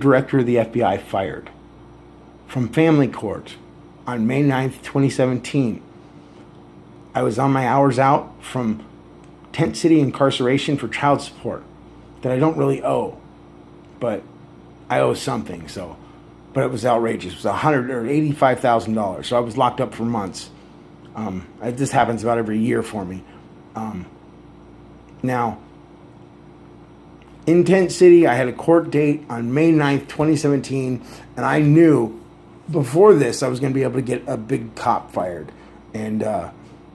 director of the FBI fired from family court on May 9th, 2017. I was on my hours out from Tent City incarceration for child support that I don't really owe, but I owe something. But it was outrageous. It was $185,000. So I was locked up for months. This happens about every year for me. Now, in Tent City, I had a court date on May 9th, 2017, and I knew before this I was going to be able to get a big cop fired. And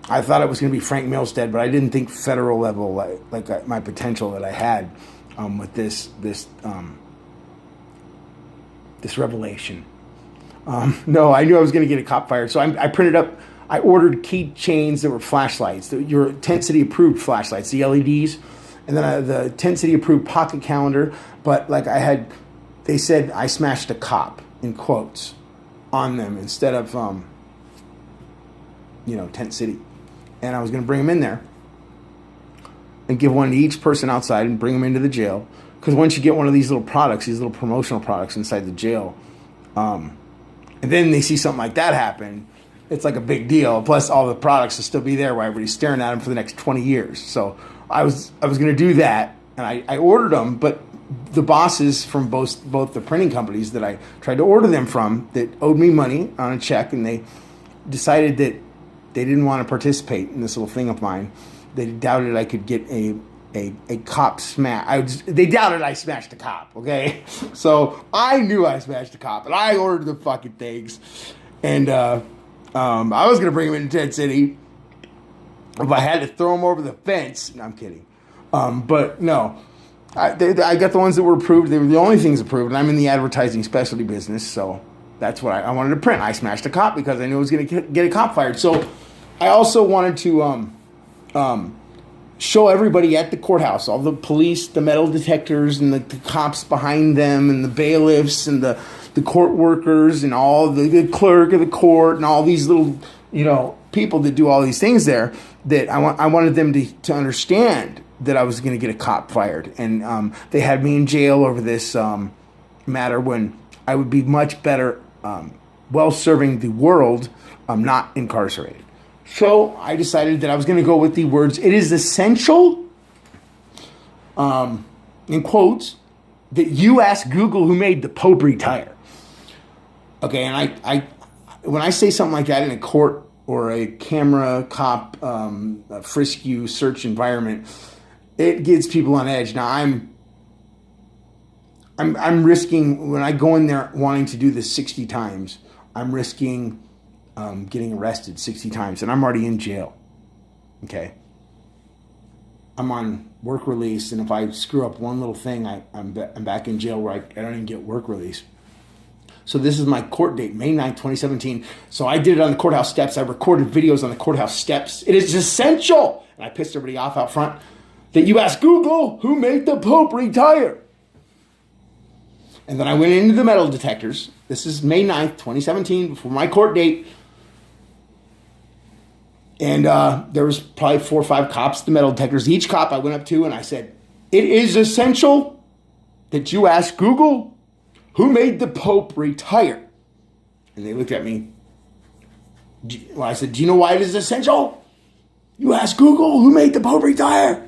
I thought it was going to be Frank Milstead, but I didn't think federal level like my potential that I had with this revelation. No, I knew I was going to get a cop fired. So I ordered keychains that were flashlights, your Tent City approved flashlights, the LEDs, and then the Tent City approved pocket calendar. But they said I smashed a cop in quotes on them instead of, Tent City. And I was going to bring them in there and give one to each person outside and bring them into the jail. Because once you get one of these little products, these little promotional products inside the jail, and then they see something like that happen, it's like a big deal. Plus, all the products will still be there while everybody's staring at them for the next 20 years. So I was going to do that, and I ordered them. But the bosses from both the printing companies that I tried to order them from that owed me money on a check, and they decided that they didn't want to participate in this little thing of mine. They doubted I could get a cop smash. They doubted I smashed a cop, okay? So I knew I smashed a cop, and I ordered the fucking things. And I was going to bring them into Tent City if I had to throw them over the fence. No, I'm kidding. But no. I got the ones that were approved. They were the only things approved, and I'm in the advertising specialty business, so that's what I wanted to print. I smashed a cop because I knew I was going to get a cop fired. So I also wanted to show everybody at the courthouse, all the police, the metal detectors, and the cops behind them, and the bailiffs, and the court workers, and all the clerk of the court, and all these little, people that do all these things there, that I wanted them to understand that I was going to get a cop fired. And they had me in jail over this matter when I would be much better well-serving the world, not incarcerated. So I decided that I was going to go with the words, it is essential, in quotes, that you ask Google who made the Pope retire. Okay, and I when I say something like that in a court or a camera cop a frisk you search environment, it gets people on edge. Now I'm risking, when I go in there wanting to do this 60 times, I'm risking getting arrested 60 times, and I'm already in jail. Okay, I'm on work release, and if I screw up one little thing, I'm back in jail where I don't even get work release. So this is my court date, May 9th, 2017. So I did it on the courthouse steps. I recorded videos on the courthouse steps. It is essential, and I pissed everybody off out front, that you ask Google who made the Pope retire. And then I went into the metal detectors. This is May 9th, 2017, before my court date. And there was probably 4 or 5 cops, the metal detectors. Each cop I went up to and I said, it is essential that you ask Google who made the Pope retire. And they looked at me. I said, do you know why it is essential? You ask Google who made the Pope retire.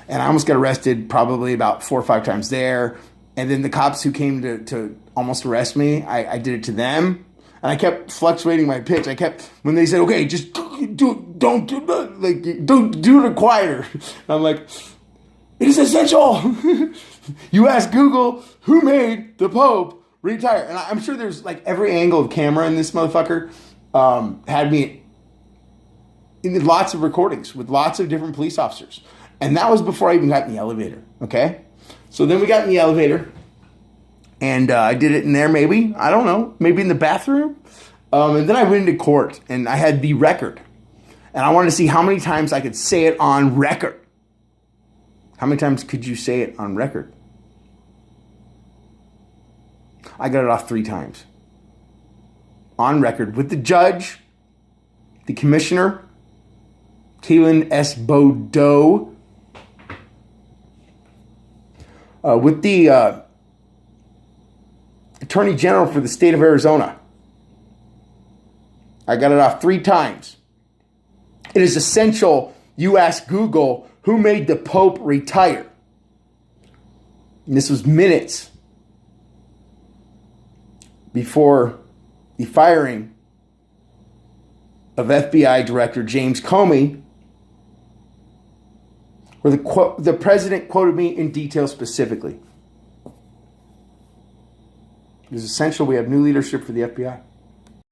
And I almost got arrested probably about 4 or 5 times there. And then the cops who came to almost arrest me, I did it to them. And I kept fluctuating my pitch. When they said, okay, just don't do it quieter. And I'm like, it is essential. You ask Google who made the Pope retire. And I'm sure there's like every angle of camera in this motherfucker had me in lots of recordings with lots of different police officers. And that was before I even got in the elevator, okay? So then we got in the elevator, and I did it in there maybe. I don't know. Maybe in the bathroom. And then I went into court, and I had the record. And I wanted to see how many times I could say it on record. How many times could you say it on record? I got it off 3 times. On record with the judge, the commissioner, Keelan S. Bodeaux, with the Attorney General for the state of Arizona. I got it off 3 times. It is essential you ask Google who made the Pope retire. And this was minutes before the firing of FBI Director James Comey, where the president quoted me in detail specifically. It is essential we have new leadership for the FBI.